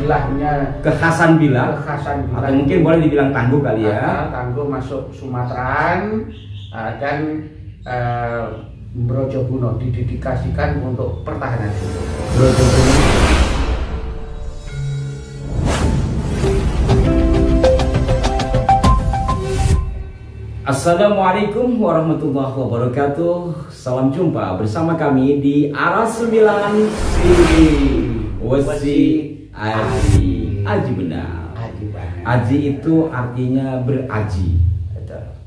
istilahnya kekhasan Bilah, atau mungkin boleh dibilang tangguh kali ya. Tangguh masuk Sumateraan dan Brojobuno didedikasikan untuk pertahanan. Brojobuno. Assalamualaikum warahmatullahi wabarakatuh. Salam jumpa bersama kami di Aras 9 Wesi Aji. Aji benar. Aji itu artinya beraji,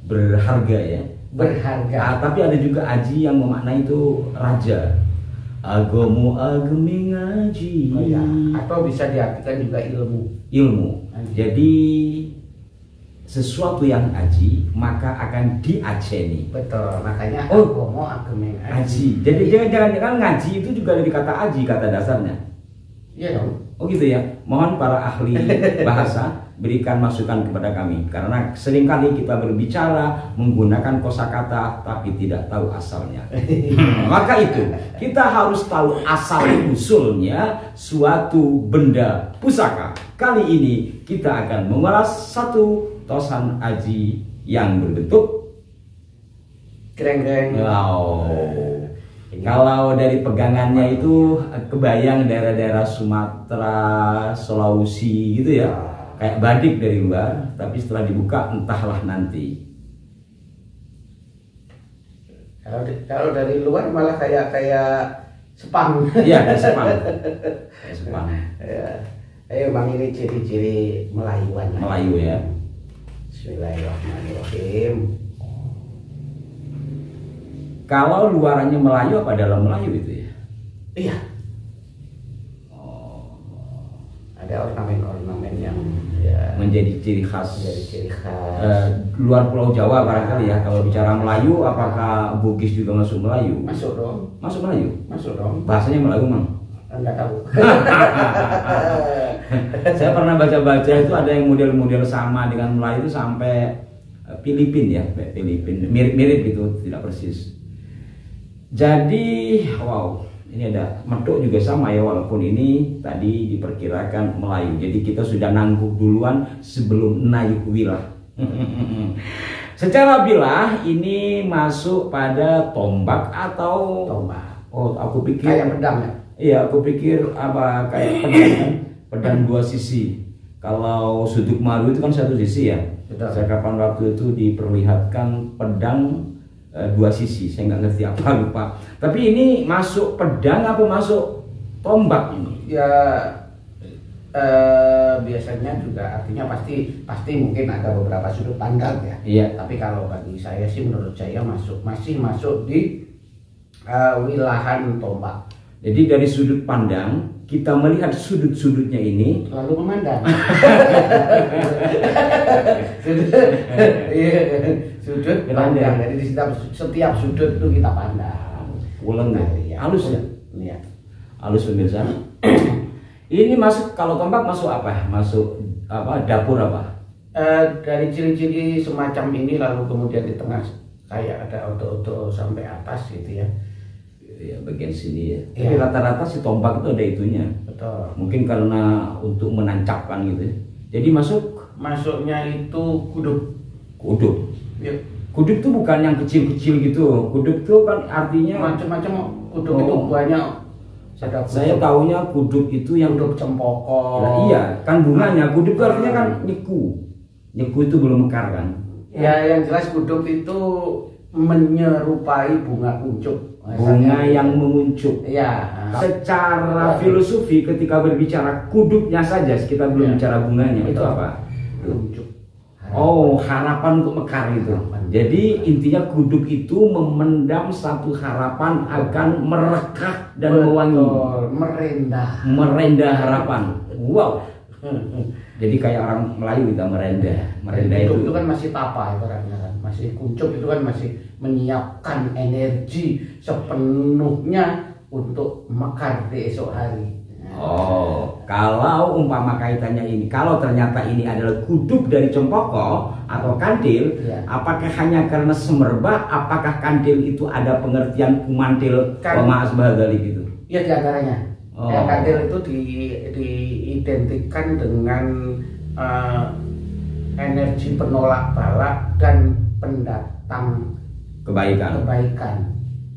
berharga ya. Berharga. Tapi ada juga aji yang memaknai itu raja. Agomo agemi ngaji. Oh ya. Atau bisa diartikan juga ilmu. Jadi sesuatu yang aji maka akan diajeni. Betul, makanya agomo agemi aji. Jadi jangan ngaji itu juga dari kata aji, kata dasarnya. Iya dong. Oh gitu ya. Mohon para ahli bahasa berikan masukan kepada kami, karena seringkali kita berbicara menggunakan kosakata tapi tidak tahu asalnya. Maka itu kita harus tahu asal usulnya suatu benda pusaka. Kali ini kita akan mengulas satu tosan aji yang berbentuk kreng-kreng. Kalau dari pegangannya itu kebayang daerah-daerah Sumatera, Sulawesi gitu ya. Kayak badik dari luar, tapi setelah dibuka entahlah nanti. Kalau dari luar malah kayak sepang. Iya, kayak sepang. Kayak sepang. Ya. Ayo Bang, ini ciri-ciri Melayuan. Melayu ya. Bismillahirrahmanirrahim. Kalau luarannya Melayu apa dalam Melayu itu ya? Iya. Ada ornamen-ornamen yang ya, menjadi ciri khas. Luar Pulau Jawa barangkali ya. Kalau bicara Melayu, apakah Bugis juga masuk Melayu? Masuk dong. Masuk Melayu? Masuk dong. Bahasanya Melayu mang? Enggak tahu. Saya pernah baca-baca itu ada yang model-model sama dengan Melayu itu sampai Filipin ya, Filipin mirip-mirip gitu, tidak persis. Jadi wow, ini ada Medok juga sama ya, walaupun ini tadi diperkirakan Melayu. Jadi kita sudah nangguk duluan sebelum naik wilah. Secara bilah ini masuk pada tombak atau tombak. Oh, aku pikir kayak pedang ya. Iya, aku pikir apa kayak pedang kan? Pedang dua sisi. Kalau Suduk Maru itu kan satu sisi ya. Betul. Saya kapan waktu itu diperlihatkan pedang dua sisi. Saya nggak ngerti apa, lupa. Tapi ini masuk pedang apa masuk tombak ini? Ya biasanya juga artinya pasti mungkin ada beberapa sudut pandang ya. Iya. Tapi kalau bagi saya sih, menurut saya masih masuk di wilahan tombak. Jadi dari sudut pandang kita melihat sudut-sudutnya ini lalu memandang. Sudut pandang. Jadi di setiap sudut itu kita pandang. Ulang ya. Halus ya. Iya. Halus pemirsa. Ini masuk, kalau tombak masuk apa? Masuk apa? Dapur apa? Dari ciri-ciri semacam ini, lalu kemudian di tengah kayak ada oto-oto sampai atas gitu ya. Ya, bagian sini ya. Ya. Tapi rata-rata si tombak itu ada itunya. Betul. Mungkin karena untuk menancapkan gitu ya. Jadi masuknya itu kuduk. Kuduk. Ya. Kuduk itu bukan yang kecil-kecil gitu. Kuduk itu kan artinya macam-macam. Kuduk itu banyak. Saya taunya kuduk itu yang kuduk cempoko. Nah, iya, kan bunganya. Kuduk itu artinya kan nyeku. Nyeku itu belum mekar kan. Ya, yang jelas kuduk itu menyerupai bunga kuncup. Bunga yang menguncup. Ya. Secara filosofi ketika berbicara kuduknya saja, kita belum bicara bunganya. Itu apa? Kuncup. Oh, harapan untuk mekar itu. Jadi intinya kuduk itu memendam satu harapan akan merekah dan mewangi. Merendah harapan. Wow. Jadi kayak orang Melayu kita merendah itu kan masih tapa ibaratnya kan. Masih kuncup itu kan masih menyiapkan energi sepenuhnya untuk mekar di esok hari. Oh, kalau umpama kaitannya ini, kalau ternyata ini adalah kuduk dari cempoko atau kandil, apakah hanya karena semerbak, apakah kandil itu ada pengertian kumantil, maas bahadali gitu? Iya, diantaranya. Eyang Kantil itu diidentikan dengan energi penolak bala dan pendatang kebaikan.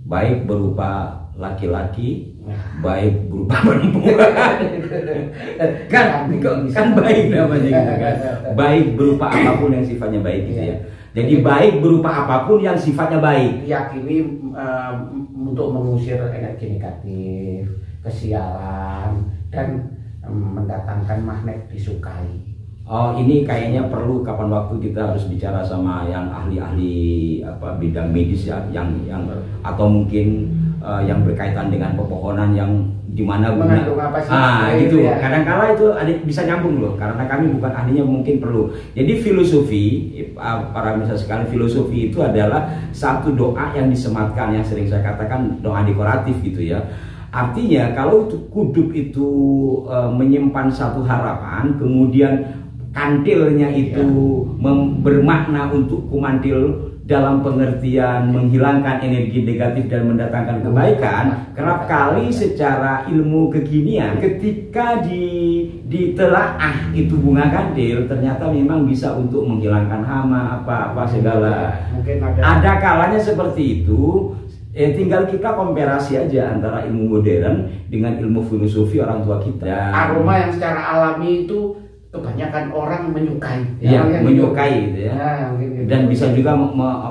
Baik berupa laki-laki, baik berupa perempuan. kan baik namanya gitu kan. Baik berupa apapun yang sifatnya baik gitu ya. Jadi baik berupa apapun yang sifatnya baik. Diyakini untuk mengusir energi negatif, kesialan, dan mendatangkan magnet disukai. Oh, ini kayaknya perlu kapan waktu kita harus bicara sama yang ahli-ahli bidang medis ya, yang atau mungkin yang berkaitan dengan pepohonan yang dimana mengandung apa sih? Gitu. Ya. Kadang-kala itu bisa nyambung loh, karena kami bukan ahlinya, mungkin perlu. Jadi filosofi, para pemirsa sekalian, filosofi itu adalah satu doa yang disematkan, yang sering saya katakan doa dekoratif gitu ya. Artinya kalau kudub itu menyimpan satu harapan, kemudian kantilnya itu bermakna untuk kumantil dalam pengertian menghilangkan energi negatif dan mendatangkan kebaikan. Kerap kali secara ilmu kekinian ketika ditelaah itu bunga kantil ternyata memang bisa untuk menghilangkan hama apa segala. Mungkin ada kalanya seperti itu. Tinggal kita komparasi aja antara ilmu modern dengan ilmu filosofi orang tua kita. Aroma yang secara alami itu kebanyakan orang menyukai. Menyukai gitu ya. Gitu. Dan bisa juga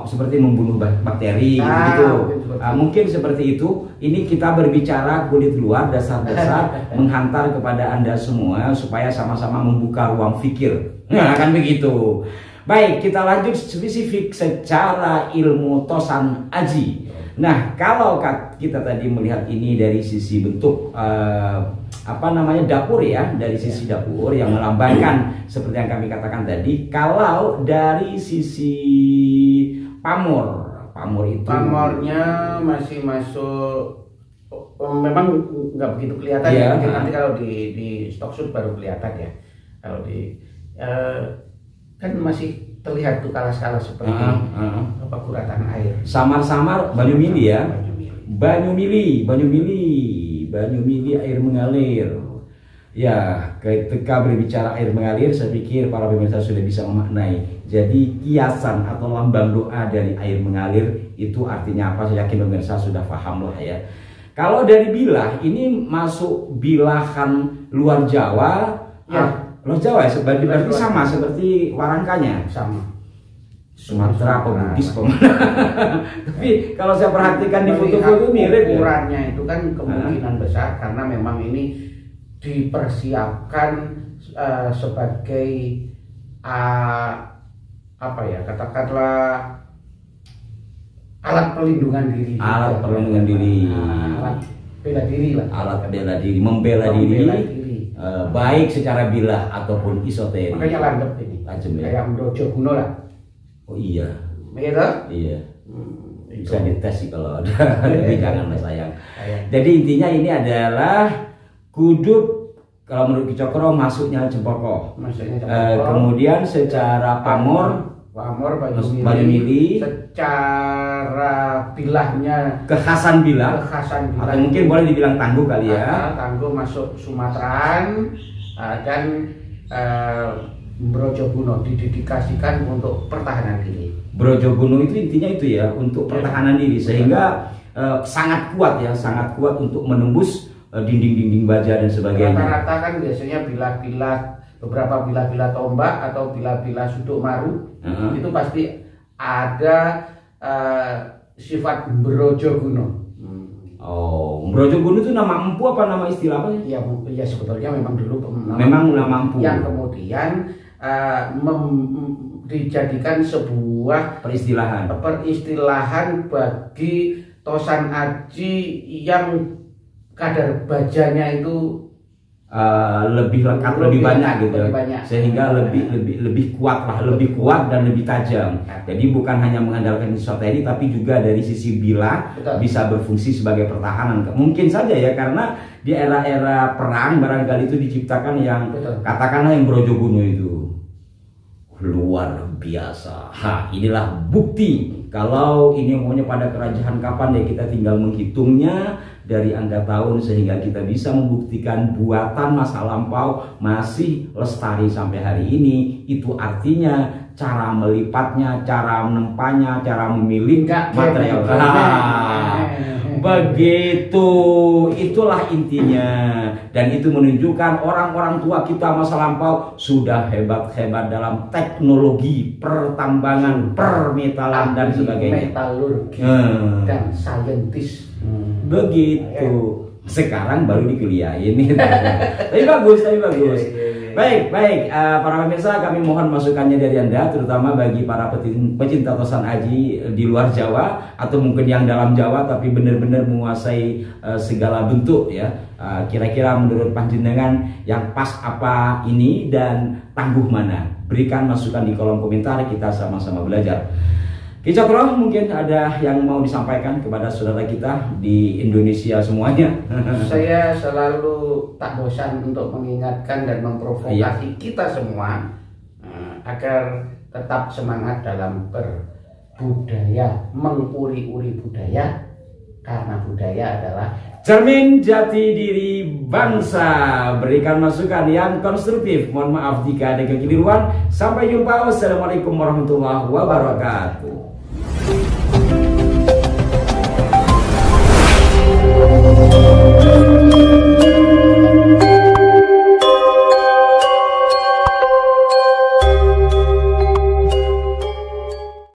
seperti membunuh bakteri gitu. Mungkin seperti itu. Ini kita berbicara kulit luar, dasar-dasar menghantar kepada Anda semua supaya sama-sama membuka ruang pikir. Nah, kan begitu. Baik, kita lanjut spesifik secara ilmu Tosan Aji. Nah, kalau kita tadi melihat ini dari sisi bentuk dapur ya, dari sisi dapur yang melambangkan seperti yang kami katakan tadi. Kalau dari sisi pamor itu, pamornya masih masuk, memang nggak begitu kelihatan ya. Mungkin nanti kalau di stock shoot baru kelihatan ya. Kalau kan masih terlihat tuh kalas-kalas seperti guratan air. Samar-samar Banyu Mili ya. Banyu Mili air mengalir. Ya, ketika berbicara air mengalir, saya pikir para pemirsa sudah bisa memaknai. Jadi kiasan atau lambang doa dari air mengalir itu artinya apa? Saya yakin pemirsa sudah paham lah ya. Kalau dari bilah, ini masuk bilahan luar Jawa. Luar Jawa ya, berarti sama seperti warangkanya. Sama. Sumatera atau Bugis tapi kalau saya perhatikan di foto-foto mirip ukurannya itu kan kemungkinan besar karena memang ini dipersiapkan sebagai katakanlah alat pelindungan diri. Alat pelindungan diri. Alat bela diri lah. Alat bela diri, membela diri. Baik secara bilah ataupun isoteri. Makanya landep ini. Tajam ya. Kayak Brojoguno lah. Oh iya. Gitu? Iya. Bisa dites sih kalau ada. Tapi janganlah sayang. Jadi intinya ini adalah kudub, kalau menurut Ki Cokro masuknya Cempoko. Kemudian secara pamor Banyu Mili. Secara bilahnya kekhasan bilah. Atau mungkin boleh dibilang tangguh kali ya. Tangguh masuk Sumateraan dan Brojoguno didedikasikan untuk pertahanan diri. Brojoguno itu intinya itu ya, untuk pertahanan diri, sehingga sangat kuat untuk menembus dinding-dinding baja dan sebagainya. Rata-rata kan biasanya beberapa bilah-bilah tombak atau bilah-bilah suduk maru itu pasti ada sifat Brojoguno. Oh, Brojoguno itu nama empu apa nama istilah apa? Ya sebetulnya memang dulu nama empu. Yang kemudian dijadikan sebuah peristilahan bagi Tosan Aji yang kadar bajanya itu lebih lekat, lebih banyak gitu, sehingga lebih kuat dan lebih tajam. Jadi bukan hanya mengandalkan isoteri, tapi juga dari sisi bilah bisa berfungsi sebagai pertahanan. Mungkin saja ya, karena di era-era perang barangkali itu diciptakan yang katakanlah yang Brojoguno itu luar biasa. Inilah bukti Kalau ini umumnya pada kerajaan kapan ya, kita tinggal menghitungnya dari angka tahun sehingga kita bisa membuktikan buatan masa lampau masih lestari sampai hari ini. Itu artinya cara melipatnya, cara menempanya, cara memilih material. Begitu, itulah intinya. Dan itu menunjukkan orang-orang tua kita masa lampau sudah hebat-hebat dalam teknologi pertambangan, permetalan dan sebagainya. Metalurgi dan saintis. Begitu. Sekarang baru dikuliahin. Tapi bagus. Baik, para pemirsa, kami mohon masukannya dari Anda, terutama bagi para pecinta tosan aji di luar Jawa atau mungkin yang dalam Jawa tapi benar-benar menguasai segala bentuk ya. Kira-kira menurut panjenengan yang pas apa ini dan tangguh mana? Berikan masukan di kolom komentar, kita sama-sama belajar. Ki Cokro, mungkin ada yang mau disampaikan kepada saudara kita di Indonesia semuanya. Saya selalu tak bosan untuk mengingatkan dan memprovokasi kita semua agar tetap semangat dalam berbudaya, menguri-uri budaya, karena budaya adalah cermin jati diri bangsa. Berikan masukan yang konstruktif. Mohon maaf jika ada kekeliruan. Sampai jumpa. Wassalamualaikum warahmatullahi wabarakatuh.